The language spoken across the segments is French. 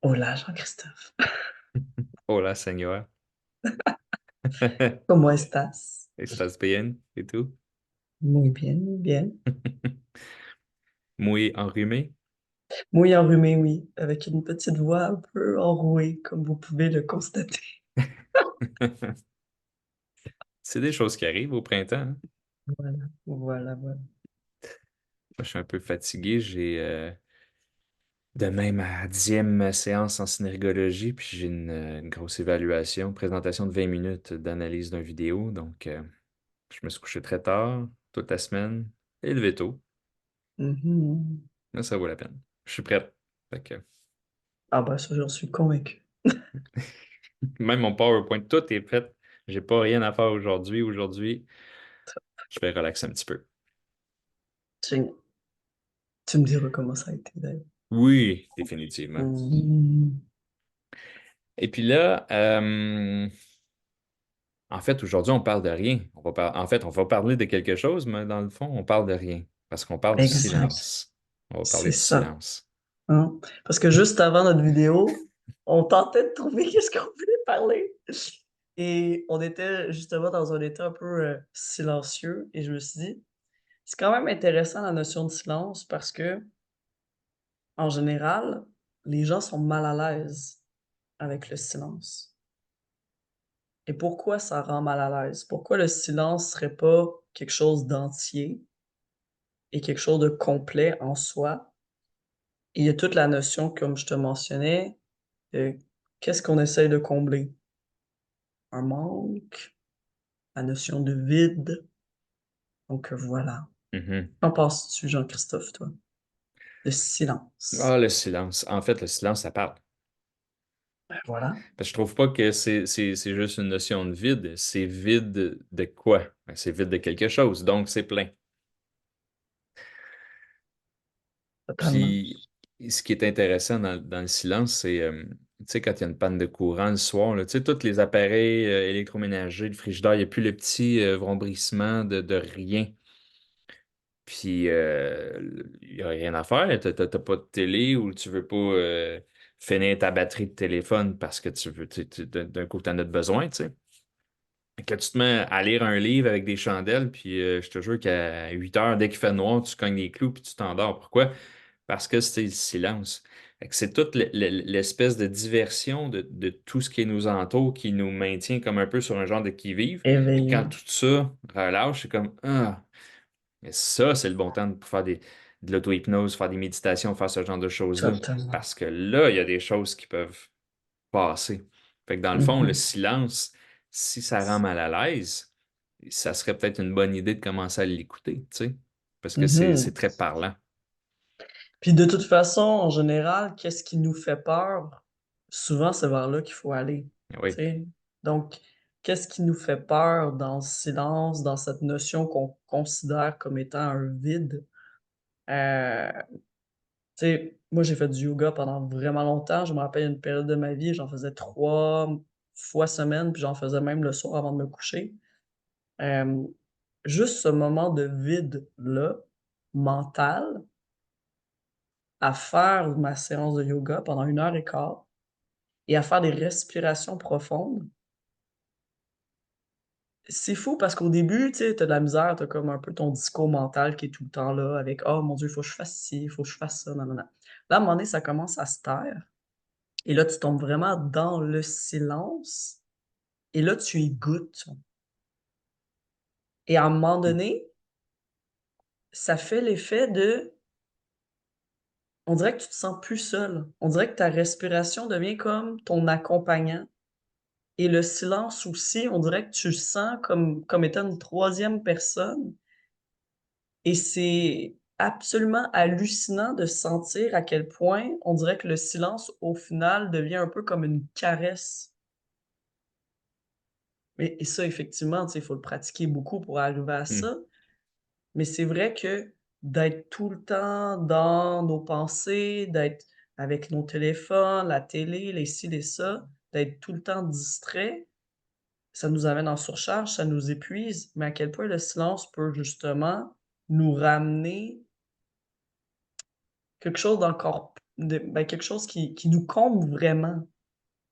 Hola Jean-Christophe, Hola, señor. ¿cómo estás? ¿Estás bien? ¿Y tú? Muy bien, muy bien. Muy enrhumé. Muy enrhumé, oui, avec une petite voix un peu enrouée, comme vous pouvez le constater. C'est des choses qui arrivent au printemps, hein. Voilà, voilà, voilà. Moi, je suis un peu fatigué. J'ai demain ma 10e séance en synergologie, puis j'ai une grosse évaluation, présentation de 20 minutes d'analyse d'une vidéo. Donc, je me suis couché très tard toute la semaine et levé tôt. Mhm. Mais ça vaut la peine. Je suis prêt. Fait que, Ah bah ça, j'en suis convaincu. même mon PowerPoint, tout est fait. J'ai pas rien à faire aujourd'hui. Aujourd'hui, je vais relaxer un petit peu. Génial. Tu me diras comment ça a été d'ailleurs. Oui, définitivement. Mhm. Et puis là, en fait, aujourd'hui, on parle de rien. En fait, on va parler de quelque chose, mais dans le fond, on parle de rien. Parce qu'on parle du Exact, silence. On va parler c'est du ça. silence. Hein? Parce que juste avant notre vidéo, on tentait de trouver qu'est-ce qu'on voulait parler. Et on était justement dans un état un peu silencieux. Et je me suis dit, c'est quand même intéressant la notion de silence parce que, en général, les gens sont mal à l'aise avec le silence. Et pourquoi ça rend mal à l'aise? Pourquoi le silence serait pas quelque chose d'entier et quelque chose de complet en soi? Et il y a toute la notion, comme je te mentionnais, de qu'est-ce qu'on essaye de combler? Un manque, la notion de vide. Donc voilà. Mhm. Qu'en penses-tu, Jean-Christophe, toi, de Ah, silence? le silence. En fait, le silence, ça parle. Ben voilà, Parce que je trouve pas que c'est juste une notion de vide. C'est vide de quoi? Ben, c'est vide de quelque chose. Donc, c'est plein. totalement. Puis, ce qui est intéressant dans le silence, c'est, tu sais, quand il y a une panne de courant le soir, là, tu sais, tous les appareils électroménagers, le frigidaire, il n'y a plus le petit vrombrissement de rien. Puis, il n'y a rien à faire. T'as pas de télé ou tu veux pas finir ta batterie de téléphone parce que tu veux, d'un coup, tu en as besoin, tu sais. Que tu te mets à lire un livre avec des chandelles, puis je te jure qu'à 8 heures, dès qu'il fait noir, tu cognes les clous puis tu t'endors. Pourquoi? Parce que c'est le silence. Fait que c'est toute l'espèce de diversion de tout ce qui nous entoure qui nous maintient comme un peu sur un genre de qui-vive. Puis quand Éveillé, tout ça relâche, c'est comme ah, mais ça, c'est le bon temps pour faire de l'auto-hypnose, faire des méditations, faire ce genre de choses-là. totalement. Parce que là, il y a des choses qui peuvent passer. Fait que dans le fond, le Mhm. silence, si ça rend mal à l'aise, ça serait peut-être une bonne idée de commencer à l'écouter, tu sais, parce que c'est Mhm. très parlant. Puis de toute façon, en général, qu'est-ce qui nous fait peur? Souvent, c'est vers là qu'il faut aller. Tu Oui. sais? Donc, qu'est-ce qui nous fait peur dans le silence, dans cette notion qu'on considère comme étant un vide? Euh, Tu sais, moi, j'ai fait du yoga pendant vraiment longtemps. Je me rappelle une période de ma vie, j'en faisais 3 fois semaine, puis j'en faisais même le soir avant de me coucher. Hem, Juste ce moment de vide-là, mental, à faire ma séance de yoga pendant 1 heure et quart et à faire des respirations profondes. C'est fou parce qu'au début, tu sais, tu de la misère, tu comme un peu ton discours mental qui est tout le temps là avec: «Oh mon Dieu, il faut que je fasse ci, il faut que je fasse ça, nanana». Là, à un moment donné, ça commence à se taire. Et là, tu tombes vraiment dans le silence et là, tu y goûtes et à un moment donné, ça fait l'effet de on dirait que tu te sens plus seul. On dirait que ta respiration devient comme ton accompagnant et le silence aussi, on dirait que tu le sens comme étant une troisième personne et c'est absolument hallucinant de sentir à quel point on dirait que le silence, au final, devient un peu comme une caresse. Et ça, effectivement, tu sais, il faut le pratiquer beaucoup pour arriver à Hmm. ça. Mais c'est vrai que d'être tout le temps dans nos pensées, d'être avec nos téléphones, la télé, les ci, les ça, d'être tout le temps distrait, ça nous amène en surcharge, ça nous épuise, mais à quel point le silence peut justement nous ramener quelque chose d'encore ben, quelque chose qui nous comble vraiment.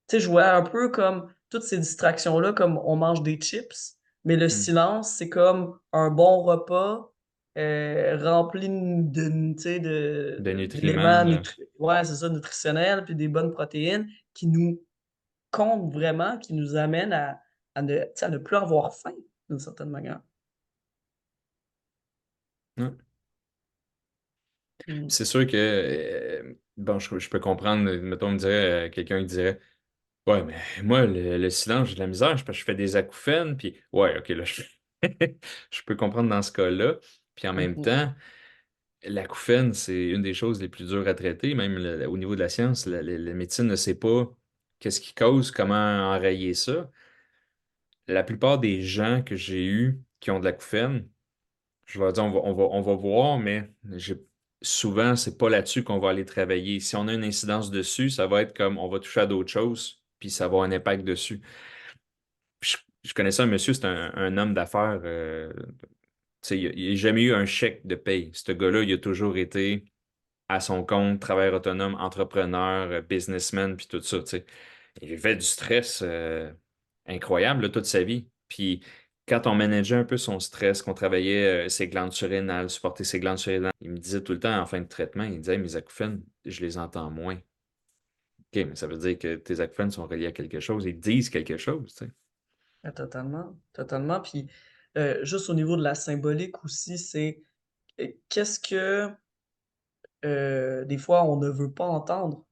Tu sais, je vois un peu comme toutes ces distractions-là, comme on mange des chips, mais le Mm. silence, c'est comme un bon repas rempli tu sais, De nutriments, d'éléments là. ouais, c'est ça, nutritionnels, puis des bonnes protéines qui nous comblent vraiment, qui nous amènent tu sais, à ne plus avoir faim, d'une certaine manière. Ouais. Mm. C'est sûr que, bon, je peux comprendre, mettons, on me dirait, quelqu'un qui dirait, ouais, mais moi, le silence, j'ai de la misère, parce que je fais des acouphènes, puis ouais, ok, là, je peux comprendre dans ce cas-là. Puis en même Mhm. temps, l'acouphène, c'est une des choses les plus dures à traiter, même au niveau de la science, la médecine ne sait pas qu'est-ce qui cause, comment enrayer ça. La plupart des gens que j'ai eus qui ont de l'acouphène, je vais leur dire, on va voir, mais souvent, c'est pas là-dessus qu'on va aller travailler. Si on a une incidence dessus, ça va être comme on va toucher à d'autres choses, puis ça va avoir un impact dessus. Je, je connaissais un monsieur, c'est un homme d'affaires. Tu sais, il n'a jamais eu un chèque de paye. Ce gars-là, il a toujours été à son compte, travailleur autonome, entrepreneur, businessman, puis tout ça. Tu sais. Il avait du stress incroyable là, toute sa vie. Puis quand on manageait un peu son stress, qu'on travaillait ses glandes surrénales, supporter ses glandes surrénales, il me disait tout le temps en fin de traitement, il disait, mes acouphènes, je les entends moins. OK, mais ça veut dire que tes acouphènes sont reliés à quelque chose, ils disent quelque chose, tu sais. Ah, totalement, totalement. Puis juste au niveau de la symbolique aussi, c'est qu'est-ce que des fois on ne veut pas entendre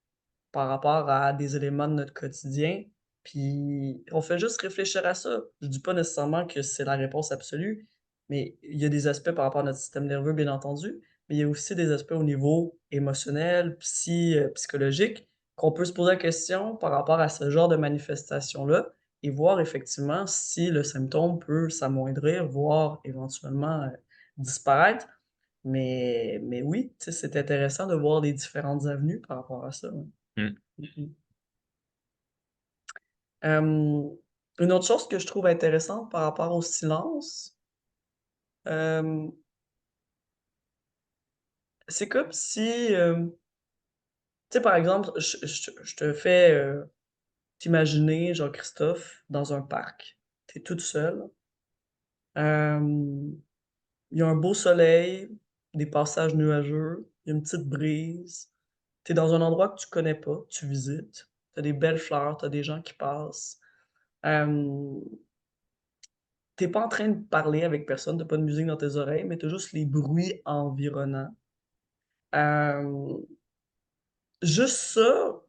par rapport à des éléments de notre quotidien. Puis on fait juste réfléchir à ça. Je dis pas nécessairement que c'est la réponse absolue, mais il y a des aspects par rapport à notre système nerveux, bien entendu, mais il y a aussi des aspects au niveau émotionnel, psychologique, qu'on peut se poser la question par rapport à ce genre de manifestation-là et voir effectivement si le symptôme peut s'amoindrir, voire éventuellement disparaître. Mais oui, tu sais, c'est intéressant de voir les différentes avenues par rapport à ça. Ouais. Hmm. Mhm. Une autre chose que je trouve intéressante par rapport au silence, hem, c'est comme si, tu sais, par exemple, je te fais, t'imaginer Jean-Christophe dans un parc. Tu es toute seule, hem, il y a un beau soleil, des passages nuageux, il y a une petite brise. Tu es dans un endroit que tu connais pas, tu visites. Tu as des belles fleurs, tu as des gens qui passent. Hem Tu pas en train de parler avec personne, tu pas de musique dans tes oreilles, mais tu as juste les bruits environnants. Hem, Juste ça,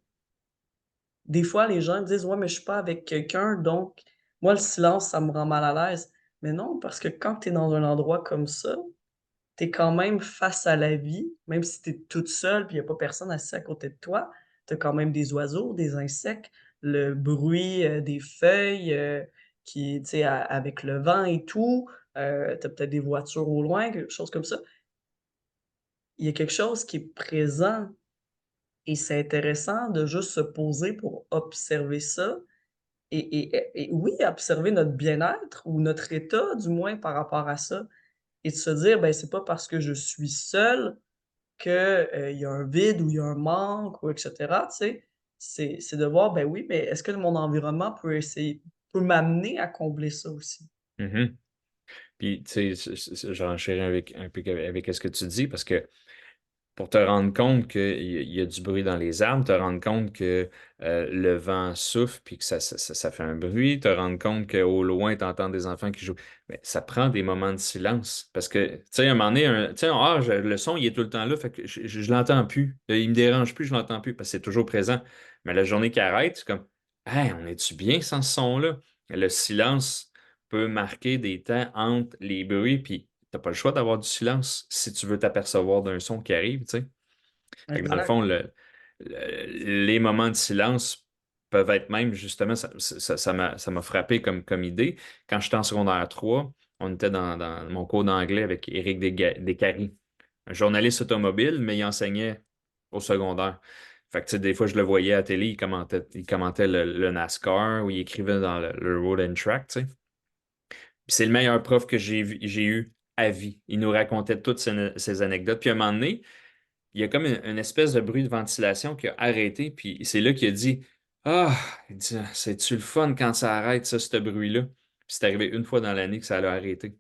des fois, les gens disent: «Ouais, mais je suis pas avec quelqu'un, donc moi, le silence, ça me rend mal à l'aise». Mais non, parce que quand tu es dans un endroit comme ça, tu es quand même face à la vie, même si tu es toute seule, puis il y a pas personne assis à côté de toi. Tu as quand même des oiseaux, des insectes, le bruit, des feuilles, qui tu sais, avec le vent et tout, tu as peut-être des voitures au loin, quelque chose comme ça. Il y a quelque chose qui est présent et c'est intéressant de juste se poser pour observer ça et oui, observer notre bien-être ou notre état du moins par rapport à ça et de se dire: «Ben, c'est pas parce que je suis seul que, il y a un vide ou il y a un manque ou et cetera», tu sais? C'est de voir, ben oui, mais est-ce que mon environnement peut m'amener à combler ça aussi? Mhm. Puis, tu sais, j'enchéris avec, un peu avec ce que tu dis, parce que pour te rendre compte qu'il y a du bruit dans les arbres, te rendre compte que le vent souffle puis que ça fait un bruit, te rendre compte qu'au loin, tu entends des enfants qui jouent. Mais ça prend des moments de silence. Parce que, tu sais, à un moment donné, tu sais, le son, il est tout le temps là, fait que je l'entends plus. Il me dérange plus, je l'entends plus parce que c'est toujours présent. Mais la journée qui arrête, c'est comme, hey, on est-tu bien sans ce son-là? Le silence peut marquer des temps entre les bruits, puis t'as pas le choix d'avoir du silence si tu veux t'apercevoir d'un son qui arrive, tu sais. Fait que dans le Exact. fond, les moments de silence peuvent être même, justement, ça m'a frappé comme idée. Quand j'étais en secondaire 3, on était dans mon cours d'anglais avec Éric Descaries, un journaliste automobile, mais il enseignait au secondaire. Fait que, tu sais, des fois, je le voyais à la télé, il commentait le NASCAR ou il écrivait dans le Road and Track, tu sais. Puis c'est le meilleur prof que j'ai eu à vie. Il nous racontait toutes ces anecdotes. Puis à un moment donné, il y a comme une espèce de bruit de ventilation qui a arrêté, puis c'est là qu'il a dit, ah, il dit, c'est-tu le fun quand ça arrête, ça, ce bruit-là? Puis c'est arrivé une fois dans l'année que ça a arrêté.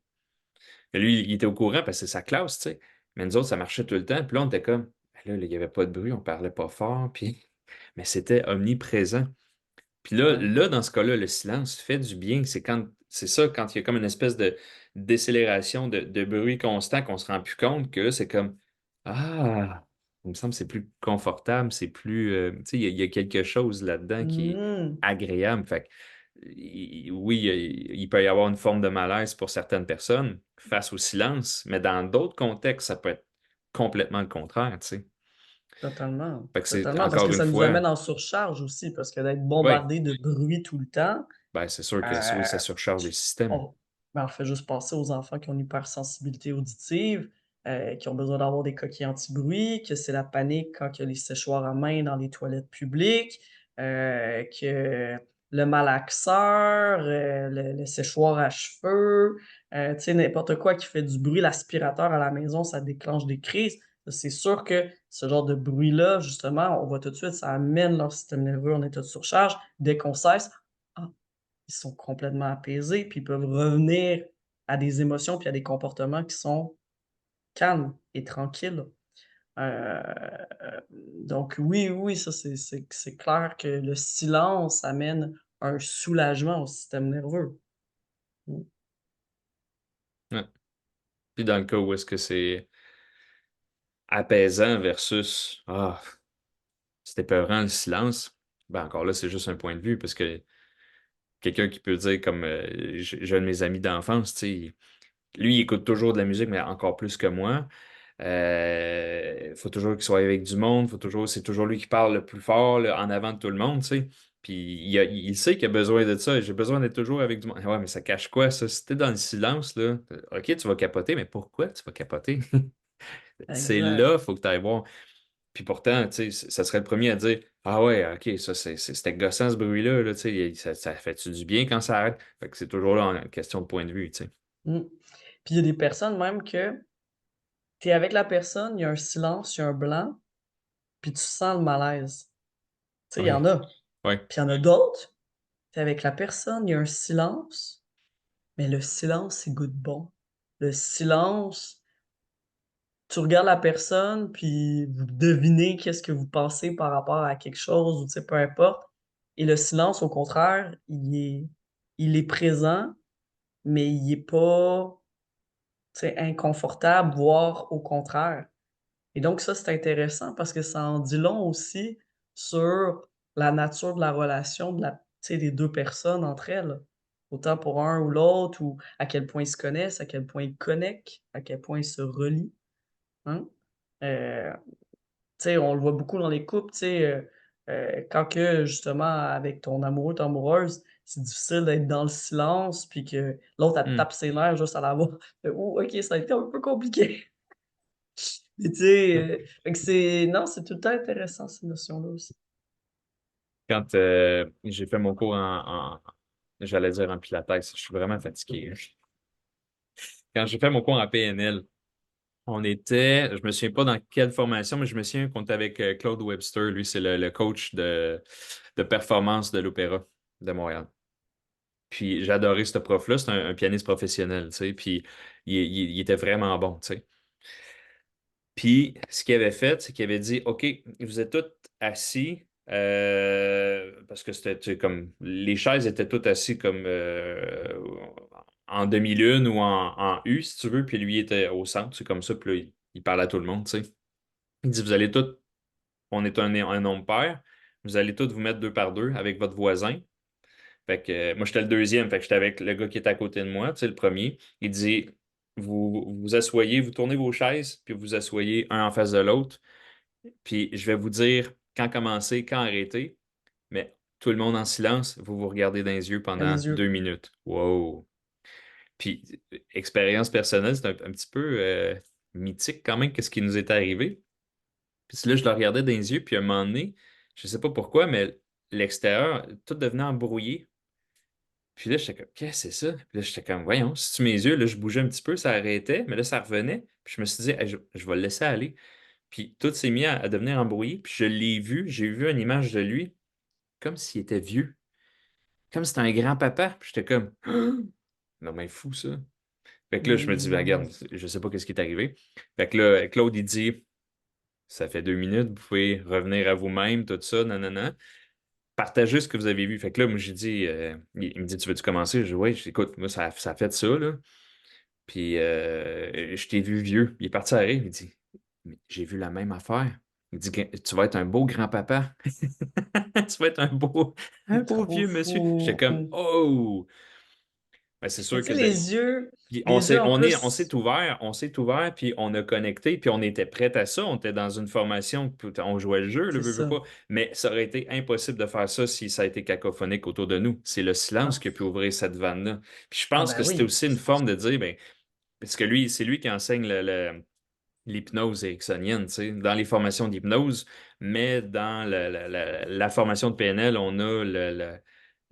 Et lui, il était au courant parce que c'est sa classe, tu sais. Mais nous autres, ça marchait tout le temps. Puis là, on était comme, ben là, il n'y avait pas de bruit, on parlait pas fort, puis... Mais c'était omniprésent. Puis là, Ouais. là, dans ce cas-là, le silence fait du bien. C'est ça, quand il y a comme une espèce de décélération de bruit constant qu'on se rend plus compte que là, c'est comme, ah, il me semble que c'est plus confortable, c'est plus, tu sais, il y a quelque chose là-dedans qui est Mhm. agréable. Fait que, oui, il peut y avoir une forme de malaise pour certaines personnes face au silence, mais dans d'autres contextes, ça peut être complètement le contraire, tu sais. Totalement. Fait que c'est Totalement. Parce que encore une ça nous fois, amène en surcharge aussi, parce que d'être oui, bombardé de bruit tout le temps, ben c'est sûr que oui, euh, ça surcharge le système. on, ben, on fait juste penser aux enfants qui ont une hypersensibilité auditive, qui ont besoin d'avoir des coquilles anti-bruit, que c'est la panique quand il y a les séchoirs à main dans les toilettes publiques, que le malaxeur, le séchoir à cheveux, tu sais, n'importe quoi qui fait du bruit, l'aspirateur à la maison, ça déclenche des crises. C'est sûr que ce genre de bruit-là, justement, on voit tout de suite, ça amène leur système nerveux en état de surcharge. Dès qu'on cesse, ah, ils sont complètement apaisés, puis ils peuvent revenir à des émotions, puis à des comportements qui sont calmes et tranquilles. Heu, donc oui, oui, ça c'est clair que le silence amène un soulagement au système nerveux. Mmh, Ouais. Puis dans le cas où est-ce que c'est apaisant versus ah, c'était peurant le silence, ben encore là, c'est juste un point de vue parce que quelqu'un qui peut dire comme j'ai un de mes amis d'enfance, tu sais, lui, il écoute toujours de la musique, mais encore plus que moi. Faut toujours qu'il soit avec du monde, c'est toujours lui qui parle le plus fort, là, en avant de tout le monde, tu sais. Puis il sait qu'il a besoin de ça. J'ai besoin d'être toujours avec du monde. Ouais, mais ça cache quoi, ça? Si t'es dans le silence, là, OK, tu vas capoter, mais pourquoi tu vas capoter? C'est exact. là, faut que tu ailles voir. Puis pourtant, tu sais, ça serait le premier à dire, ah ouais, OK, ça, c'était gossant ce bruit-là, là, tu sais, ça fait-tu du bien quand ça arrête? Fait que c'est toujours là en question de point de vue, tu sais. Mmh. Puis il y a des personnes même que tu es avec la personne, il y a un silence, il y a un blanc, puis tu sens le malaise. Tu sais, il y en Ouais, a. ouais. Puis il y en a d'autres, tu es avec la personne, il y a un silence, mais le silence, il goûte bon. Le silence, tu regardes la personne, puis vous devinez qu'est-ce que vous pensez par rapport à quelque chose ou tu sais, peu importe. Et le silence, au contraire, il est présent, mais il est pas, tu sais, inconfortable, voire au contraire. Et donc ça, c'est intéressant parce que ça en dit long aussi sur la nature de la relation de la tu sais, des 2 personnes entre elles. Autant pour un ou l'autre ou à quel point ils se connaissent, à quel point ils connectent, à quel point ils se relient, hein? Heu, tu sais, on le voit beaucoup dans les couples, tu sais, quand que justement avec ton amoureux, ta amoureuse, c'est difficile d'être dans le silence puis que l'autre, elle te Hmm. tape ses nerfs juste à la voix. «Ouh, OK, ça a été un peu compliqué». Mais tu sais, fait que c'est non, c'est tout le temps intéressant ces notions-là aussi. Quand j'ai fait mon cours j'allais dire en pilates, je suis vraiment fatigué. Quand j'ai fait mon cours en PNL, je me souviens pas dans quelle formation, mais je me souviens qu'on était avec Claude Webster. Lui, c'est le coach de performance de l'Opéra de Montréal. Puis j'ai adoré ce prof-là, c'est un pianiste professionnel, tu sais, puis il était vraiment bon, tu sais. Puis, ce qu'il avait fait, c'est qu'il avait dit, OK, vous êtes tous assis, parce que c'était tu sais, comme, les chaises étaient toutes assis comme en demi-lune ou en U, si tu veux, puis lui il était au centre, c'est comme ça, puis là, il parlait à tout le monde, tu sais. Il dit, vous allez tous, on est un nombre pair, vous allez tous vous mettre deux par deux avec votre voisin. Fait que moi, j'étais le deuxième, fait que j'étais avec le gars qui était à côté de moi, tu sais, le premier. Il dit, vous vous asseyez, vous tournez vos chaises, puis vous asseyez un en face de l'autre. Puis je vais vous dire quand commencer, quand arrêter, mais tout le monde en silence, vous vous regardez dans les yeux Dans pendant les deux yeux. minutes. Wow! Puis expérience personnelle, c'est un petit peu mythique quand même, qu'est-ce qui nous est arrivé. Puis là, je le regardais dans les yeux, puis à un moment donné, je sais pas pourquoi, mais l'extérieur, tout devenait embrouillé. Puis là, j'étais comme, qu'est-ce que c'est ça? Puis là, j'étais comme, voyons, si mes yeux, là, je bougeais un petit peu, ça arrêtait, mais là, ça revenait. Puis je me suis dit, hey, je vais le laisser aller. Puis tout s'est mis à devenir embrouillé. Puis je l'ai vu, j'ai vu une image de lui comme s'il était vieux, comme si c'était un grand-papa. Puis j'étais comme, non, mais fou ça. Fait que là, je me dis, ben, regarde, Hmm. je sais pas qu'est-ce qui est arrivé. Fait que là, Claude, il dit, ça fait 2 minutes, vous pouvez revenir à vous-même, tout ça, nanana. Partagez ce que vous avez vu. Fait que là, moi, j'ai dit, il me dit, tu veux-tu commencer? Je dis, oui, écoute, moi, ça a fait ça, là. Puis, je t'ai vu vieux. Il est parti à rire. Il dit, mais j'ai vu la même affaire. Il dit, tu vas être un beau grand-papa. Tu vas être un C'est beau trop vieux monsieur. J'étais fou. comme, oh! Ben, c'est Mais sûr tu que sais, puis les yeux en on s'est ouvert, puis on a connecté, puis on était prêts à ça. On était dans une formation, puis on jouait le jeu, le c'est veux ça. pas. Mais ça aurait été impossible de faire ça si ça a été cacophonique autour de nous. C'est le silence Ah, qui a pu ouvrir cette vanne-là. Puis je ah pense ben que c'était oui. aussi une forme de dire, ben, parce que lui, c'est lui qui enseigne l'hypnose ericksonienne, tu sais, dans les formations d'hypnose, mais dans la formation de PNL, on a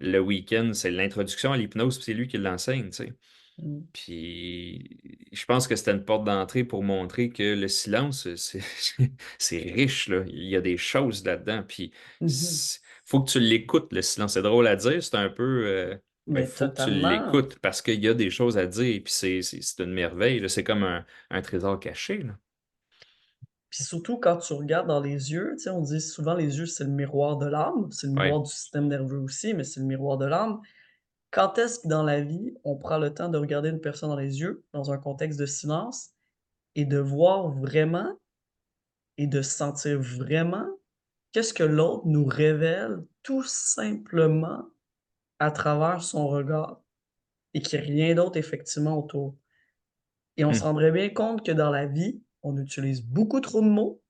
le week-end, c'est l'introduction à l'hypnose, puis c'est lui qui l'enseigne, tu sais. Mm. Puis je pense que c'était une porte d'entrée pour montrer que le silence, c'est riche, là. Il y a des choses là-dedans. Puis Mhm. faut que tu l'écoutes, le silence. C'est drôle à dire, c'est un peu. Mais Mais faut que tu totalement. l'écoutes parce qu'il y a des choses à dire. Puis c'est une merveille, là. C'est comme un trésor caché, là. Puis surtout quand tu regardes dans les yeux, tu sais, on dit souvent les yeux, c'est le miroir de l'âme, c'est le Ouais. miroir du système nerveux aussi, mais c'est le miroir de l'âme. Quand est-ce que dans la vie, on prend le temps de regarder une personne dans les yeux, dans un contexte de silence, et de voir vraiment et de sentir vraiment qu'est-ce que l'autre nous révèle tout simplement à travers son regard et qu'il y a rien d'autre effectivement autour. Et on se Hmm. rendrait bien compte que dans la vie, on utilise beaucoup trop de mots,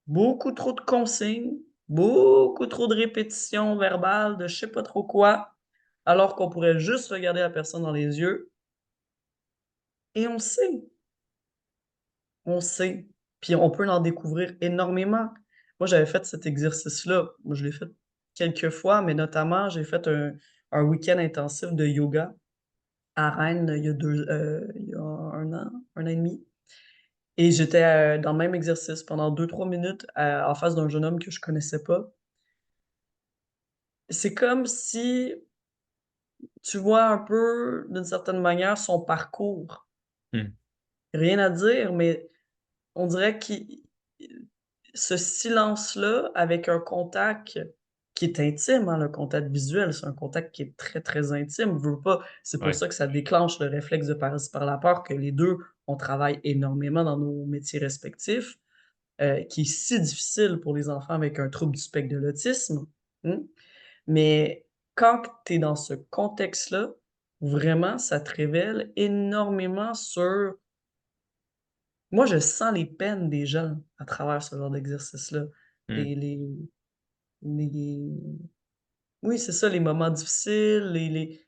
beaucoup trop de consignes, beaucoup trop de répétitions verbales, de je sais pas trop quoi, alors qu'on pourrait juste regarder la personne dans les yeux et on sait, puis on peut en découvrir énormément. Moi, j'avais fait cet exercice-là, moi je l'ai fait quelques fois, mais notamment j'ai fait un week-end intensif de yoga à Rennes il y a 1 an et demi. Et j'étais, dans le même exercice pendant 2 3 minutes, en face d'un jeune homme que je connaissais pas. C'est comme si tu vois un peu, d'une certaine manière, son parcours. Hmm. Rien à dire, mais on dirait qu'il ce silence-là, avec un contact qui est intime, hein, le contact visuel, c'est un contact qui est très, très intime, veux, veux pas. C'est pour Ouais. ça que ça déclenche le réflexe de parasite par la peur, que les 2 on travaille énormément dans nos métiers respectifs. Qui est si difficile pour les enfants avec un trouble du spectre de l'autisme. Mmh. Mais quand tu es dans ce contexte-là, vraiment, ça te révèle énormément sur moi, je sens les peines des gens à travers ce genre d'exercice-là. Hmm. Les oui, c'est ça, les moments difficiles, les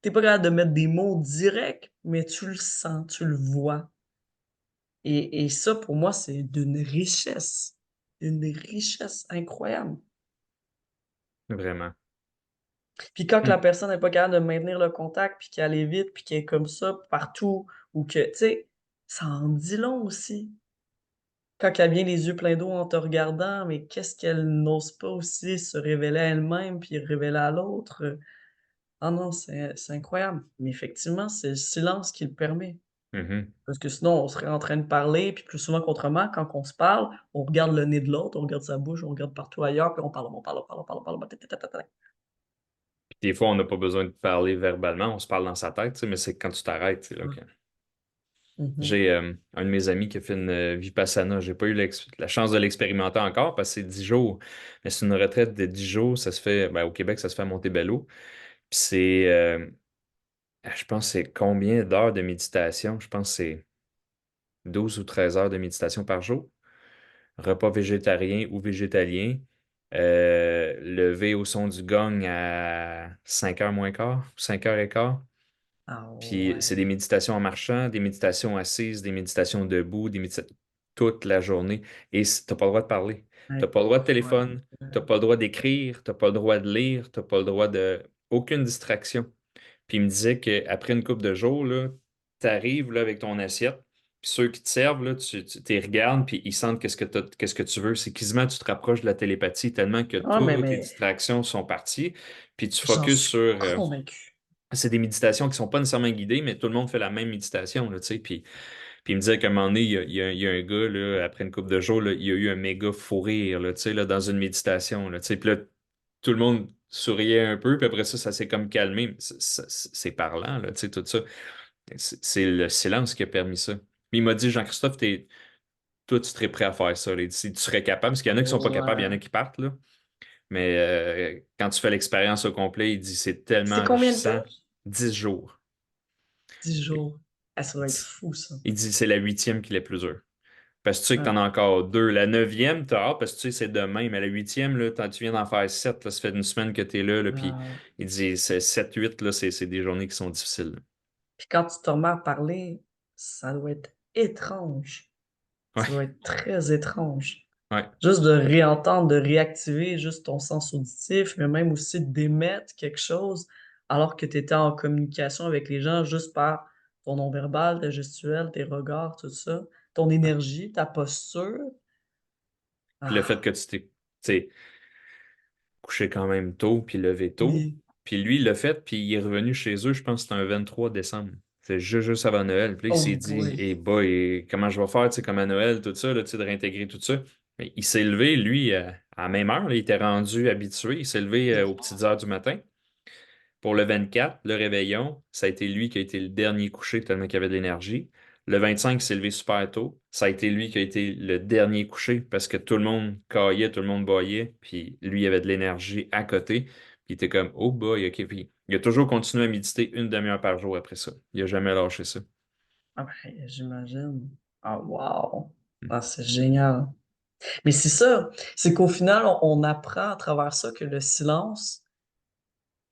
tu pas capable de mettre des mots directs, mais tu le sens, tu le vois. Et ça, pour moi, c'est d'une richesse incroyable. Vraiment. Puis quand que Hmm. la personne n'est pas capable de maintenir le contact, puis qu'elle est vite, puis qu'elle est comme ça partout ou que tu sais, ça en dit long aussi. Quand elle vient les yeux pleins d'eau en te regardant, mais qu'est-ce qu'elle n'ose pas aussi se révéler à elle-même, puis révéler à l'autre, ah non, c'est incroyable. Mais effectivement, c'est le silence qui le permet. Mhm. Parce que sinon, on serait en train de parler, puis plus souvent qu'autrement, quand on se parle, on regarde le nez de l'autre, on regarde sa bouche, on regarde partout ailleurs, puis on parle. Puis des fois, on n'a pas besoin de parler verbalement, on se parle dans sa tête, tu sais, mais c'est quand tu t'arrêtes, c'est là que. Mmh. J'ai un de mes amis qui a fait une Vipassana. J'ai pas eu la chance de l'expérimenter encore parce que c'est 10 jours. Mais c'est une retraite de 10 jours. Ça se fait, ben, au Québec, ça se fait à Montebello. Puis je pense, que c'est combien d'heures de méditation? Je pense que c'est 12 ou 13 heures de méditation par jour. Repas végétarien ou végétalien. Lever au son du gong à 5 heures moins quart, 5 heures et quart. Ah Puis c'est ouais, des méditations en marchant, des méditations assises, des méditations debout, des méditations toute la journée. Et t'as pas le droit de parler. T'as pas le droit de téléphone, t'as incroyable. pas le droit d'écrire, t'as pas le droit de lire, t'as pas le droit de aucune distraction. Puis il me disait qu'après une couple de jours, là, t'arrives là, avec ton assiette, Puis ceux qui te servent, là, tu les regardes, puis ils sentent qu'est-ce que tu veux. C'est quasiment, tu te rapproches de la télépathie tellement que Ah, toutes les mais distractions sont parties. Puis tu j'en focuses suis sur. convaincu. C'est des méditations qui sont pas nécessairement guidées, mais tout le monde fait la même méditation, là, tu sais. Puis il me disait qu'à un moment donné, il y a un gars, là, après une couple de jours, là, il y a eu un méga fou rire, là, tu sais, là, dans une méditation, là, tu sais. Puis là, tout le monde souriait un peu, puis après ça, ça s'est comme calmé. C'est parlant, là, tu sais, tout ça. C'est le silence qui a permis ça. Puis il m'a dit, Jean-Christophe, toi, tu serais prêt à faire ça. Là. Si tu serais capable, parce qu'il y en a qui sont pas capables, il y en Ouais. a qui partent, là. Mais quand tu fais l'expérience au complet, il dit, c'est tellement C'est combien de enrichissant. jours? 10 jours. 10 jours. Ah, ça doit être fou, ça. Il dit, c'est la huitième qui est la plus dure. Parce que tu sais que Ouais. t'en as encore deux. La neuvième, t'as hâte parce que tu sais, c'est demain. Mais la huitième, là, tu viens d'en faire sept, là, ça fait une semaine que t'es là, puis Ouais. il dit, c'est 7, 8, là, c'est des journées qui sont difficiles. Puis quand tu te remets à parler, ça doit être étrange. Ouais, Ça doit être très étrange. ouais. Juste de réentendre, de réactiver juste ton sens auditif, mais même aussi d'émettre quelque chose alors que tu étais en communication avec les gens juste par ton non-verbal, ta gestuelle, tes regards, tout ça, ton Ouais. énergie, ta posture. Puis le fait Ah, que tu t'es couché quand même tôt, puis levé tôt. oui. Puis lui, il l'a fait, puis il est revenu chez eux, je pense que c'était un 23 décembre. C'est juste avant Noël. Puis là, il Oh s'est dit, boy. hey boy, comment je vais faire, tu sais, comme à Noël, tout ça, là, tu sais, de réintégrer tout ça. Mais il s'est levé, lui, à la même heure, là, il était rendu habitué. Il s'est levé aux petites heures du matin. Pour le 24, le réveillon, ça a été lui qui a été le dernier couché tellement qu'il y avait de l'énergie. Le 25, il s'est levé super tôt. Ça a été lui qui a été le dernier couché parce que tout le monde caillait, tout le monde baillait. Puis lui, il avait de l'énergie à côté. Puis il était comme, oh boy, OK. Puis il a toujours continué à méditer une demi-heure par jour après ça. Il a jamais lâché ça. Ah ben, j'imagine. Ah wow. Hmm. Ah, c'est génial. Mais c'est ça, c'est qu'au final, on apprend à travers ça que le silence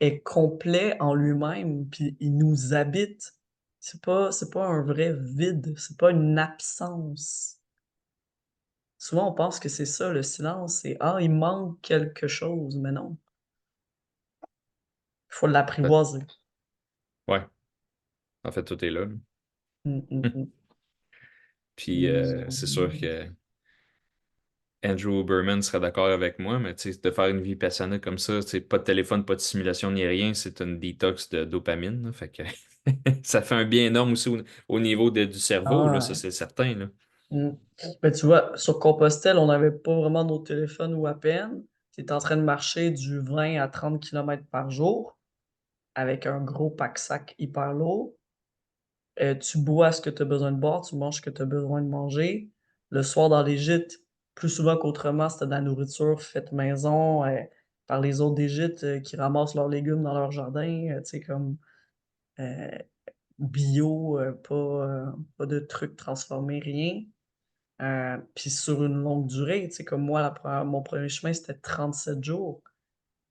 est complet en lui-même, puis il nous habite. C'est pas un vrai vide, c'est pas une absence. Souvent, on pense que c'est ça, le silence, c'est ah, il manque quelque chose, mais non, il faut l'apprivoiser. Ouais, en fait, tout est là. Là. Mm, mm, Hmm. mm. Puis c'est sûr Mm. que Andrew Berman serait d'accord avec moi, mais tu sais, de faire une vie passionnée comme ça, tu sais, pas de téléphone, pas de stimulation ni rien, c'est une détox de dopamine. Là. Fait que ça fait un bien énorme aussi au niveau du cerveau, là, ça Ah, c'est certain. Là. mm. Ben, tu vois, sur Compostelle, on n'avait pas vraiment nos téléphones ou à peine. Tu es en train de marcher du 20 à 30 kilomètres par jour avec un gros pack-sac hyper lourd. Tu bois ce que tu as besoin de boire, tu manges ce que tu as besoin de manger. Le soir dans les gîtes, plus souvent qu'autrement, c'était de la nourriture faite maison par les autres des gîtes qui ramassent leurs légumes dans leur jardin, tu sais, comme euh, bio, pas de trucs transformés, rien. Puis sur une longue durée, tu sais, comme moi, mon premier chemin, c'était 37 jours.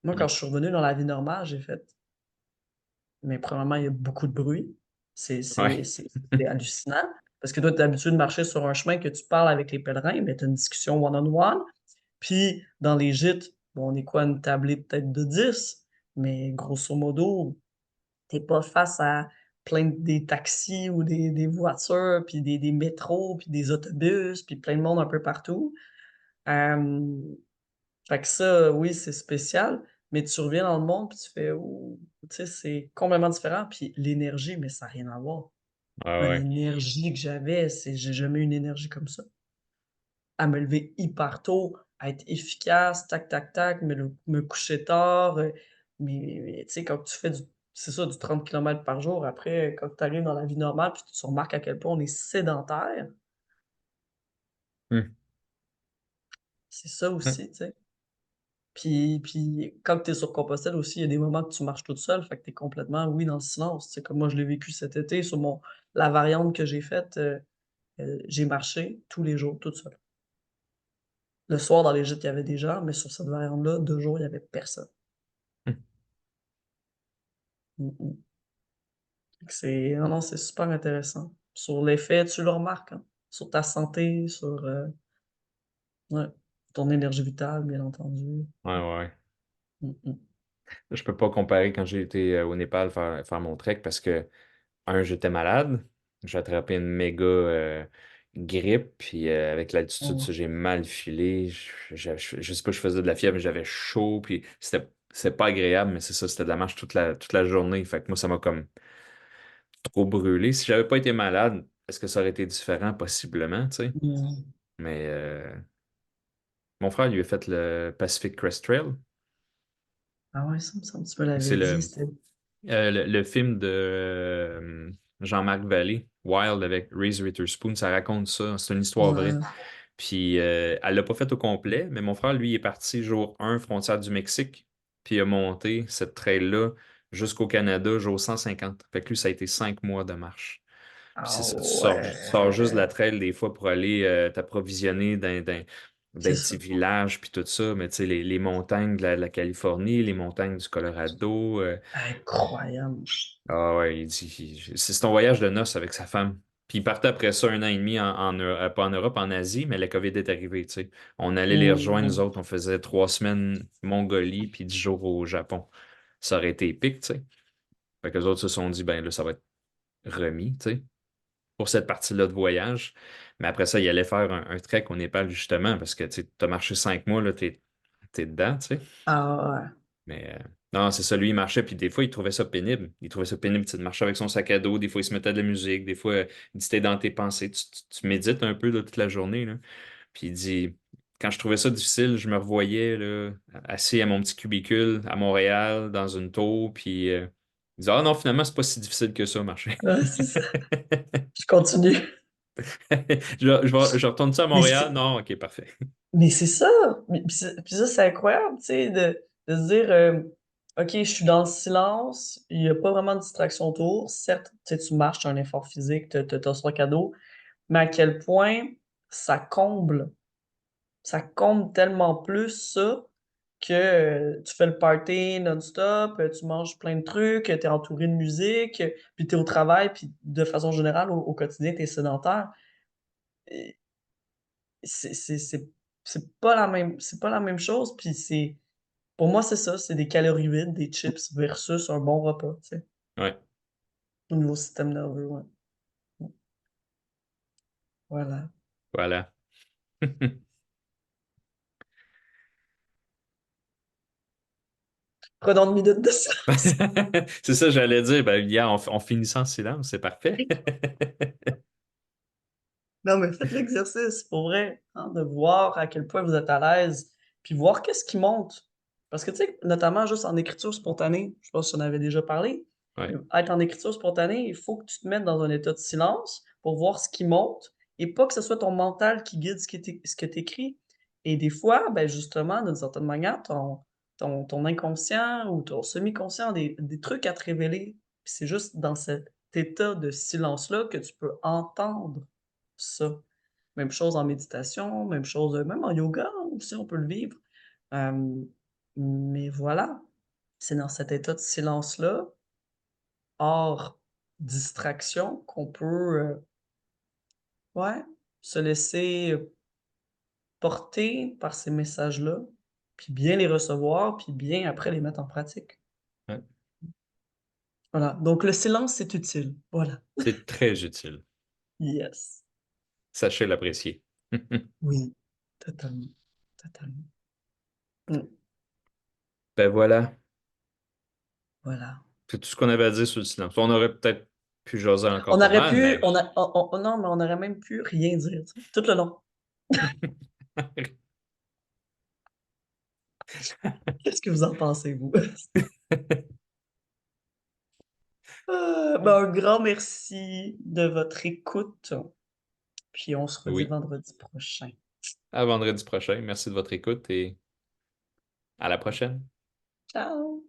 Moi, quand Mm. je suis revenu dans la vie normale, j'ai fait, mais premièrement, il y a beaucoup de bruit. C'est c'est- Ouais. c'est- c'est hallucinant. Parce que toi, tu es habitué de marcher sur un chemin que tu parles avec les pèlerins, mais tu as une discussion one-on-one. Puis, dans les gîtes, bon, on est quoi, une tablée peut-être de 10, mais grosso modo, t'es pas face à des taxis ou des voitures, puis des métros, puis des autobus, puis plein de monde un peu partout. Euh, Fait que ça, oui, c'est spécial, mais tu reviens dans le monde, puis tu fais, ouh, tu sais, c'est complètement différent. Puis l'énergie, mais ça n'a rien à voir. Ouais, Moi, ouais. l'énergie que j'avais, j'ai jamais eu une énergie comme ça. À me lever hyper tôt, à être efficace, tac, tac, tac, me coucher tard. Mais tu sais, quand tu fais c'est ça, du 30 kilomètres par jour, après, quand tu arrives dans la vie normale, puis tu remarques à quel point on est sédentaire, Mm. c'est ça Mm. aussi, tu sais. Puis quand tu es sur Compostelle aussi, il y a des moments que tu marches toute seule, fait que tu es complètement, oui, dans le silence. C'est comme moi, je l'ai vécu cet été sur la variante que j'ai faite, j'ai marché tous les jours toute seule. Le soir, dans les gîtes, il y avait des gens, mais sur cette variante-là, 2 jours, il y avait personne. Mm. Mm, mm. Fait que non, non, c'est super intéressant. Sur l'effet, tu le remarques, hein, sur ta santé, sur ouais, ton énergie vitale, bien entendu. Ouais, ouais. Mm, mm. Je peux pas comparer quand j'ai été au Népal faire mon trek parce que, un, j'étais malade. j'ai attrapé une méga grippe, puis avec l'altitude, Oh, ça, j'ai mal filé. Je sais pas, je faisais de la fièvre, mais j'avais chaud, puis c'était pas agréable, mais c'est ça, c'était de la marche toute la journée. Fait que moi, ça m'a comme trop brûlé. Si j'avais pas été malade, est-ce que ça aurait été différent? Possiblement, tu sais. mm. Mais mon frère, lui a fait le Pacific Crest Trail. Ah ouais, ça me semble que tu me C'est l'avais dit. C'était. le film de Jean-Marc Vallée, Wild avec Reese Witherspoon, ça raconte ça. C'est une histoire vraie. Ouais. Puis elle l'a pas fait au complet, mais mon frère, lui, est parti jour 1, frontière du Mexique, puis il a monté cette trail-là jusqu'au Canada, jour 150. Fait que lui, ça a été 5 mois de marche. Puis c'est Ah ça, tu sors juste de la ouais. trail des fois pour aller t'approvisionner C'est d'un ça. petit village, puis tout ça. Mais tu sais, les montagnes de la Californie, les montagnes du Colorado. Incroyable. Ah ouais, il dit, c'est ton voyage de noces avec sa femme. Puis il partait après ça 1 an et demi pas en Europe, en Asie, mais la COVID est arrivée, tu sais. On allait les rejoindre, nous Mm. autres, on faisait 3 semaines Mongolie, puis 10 jours au Japon. Ça aurait été épique, tu sais. Fait que les autres se sont dit, ben là, ça va être remis, tu sais, pour cette partie-là de voyage. Mais après ça, il allait faire un trek au Népal, justement, parce que tu as marché 5 mois, là, t'es dedans, tu sais. Ah ouais. Mais non, c'est ça, lui, il marchait, puis des fois, il trouvait ça pénible. Il trouvait ça pénible, tu sais, de marcher avec son sac à dos. Des fois, il se mettait de la musique. Des fois, il dit, t'es dans tes pensées. Tu médites un peu là, toute la journée, là. Puis il dit, quand je trouvais ça difficile, je me revoyais là, assis à mon petit cubicule à Montréal, dans une tour, puis il dit, ah non, finalement, c'est pas si difficile que ça, marcher. Ouais, c'est ça. Je continue. Je retourne ça à Mais Montréal? c'est Non, ok, parfait. mais c'est ça. Puis ça, c'est incroyable, tu sais, de se dire, OK, je suis dans le silence, il n'y a pas vraiment de distraction autour. Certes, tu sais, tu marches, tu as un effort physique, tu as ton sac à dos, mais à quel point ça comble. Ça comble tellement plus ça que tu fais le party non-stop, tu manges plein de trucs, tu es entouré de musique, puis tu es au travail, puis de façon générale, au quotidien, tu es sédentaire. Et C'est c'est- c'est- c'est pas la même chose, puis pour moi, c'est ça, c'est des calories vides, des chips versus un bon repas, tu sais, Ouais, au niveau système nerveux, ouais. Voilà. voilà. Prenons une minute de silence. C'est ça, j'allais dire. Ben, hier, on finit ça en silence, c'est parfait. Non, mais faites l'exercice, pour vrai, hein, de voir à quel point vous êtes à l'aise, puis voir qu'est-ce qui monte. Parce que, tu sais, notamment juste en écriture spontanée, je pense que tu en avais déjà parlé, Ouais, être en écriture spontanée, il faut que tu te mettes dans un état de silence pour voir ce qui monte et pas que ce soit ton mental qui guide ce que tu écris. Et des fois, ben justement, d'une certaine manière, ton inconscient ou ton semi-conscient a des trucs à te révéler. Puis c'est juste dans cet état de silence-là que tu peux entendre ça. Même chose en méditation, même chose, même en yoga aussi, on peut le vivre. Mais voilà, c'est dans cet état de silence-là, hors distraction, qu'on peut, ouais, se laisser porter par ces messages-là, puis bien les recevoir, puis bien après les mettre en pratique. ouais. Voilà, donc le silence, c'est utile. Voilà. C'est très utile. Yes. Sachez l'apprécier. Oui, totalement, totalement. Mmh, Ben voilà, voilà. c'est tout ce qu'on avait à dire sur le silence. On aurait peut-être pu jaser encore On pas aurait mal, pu, mais non, mais on aurait même pu rien dire, tu sais, tout le long. Qu'est-ce que vous en pensez, vous? Ben, un grand merci de votre écoute, puis on se redit oui. vendredi prochain. À vendredi prochain. Merci de votre écoute et à la prochaine. Ciao!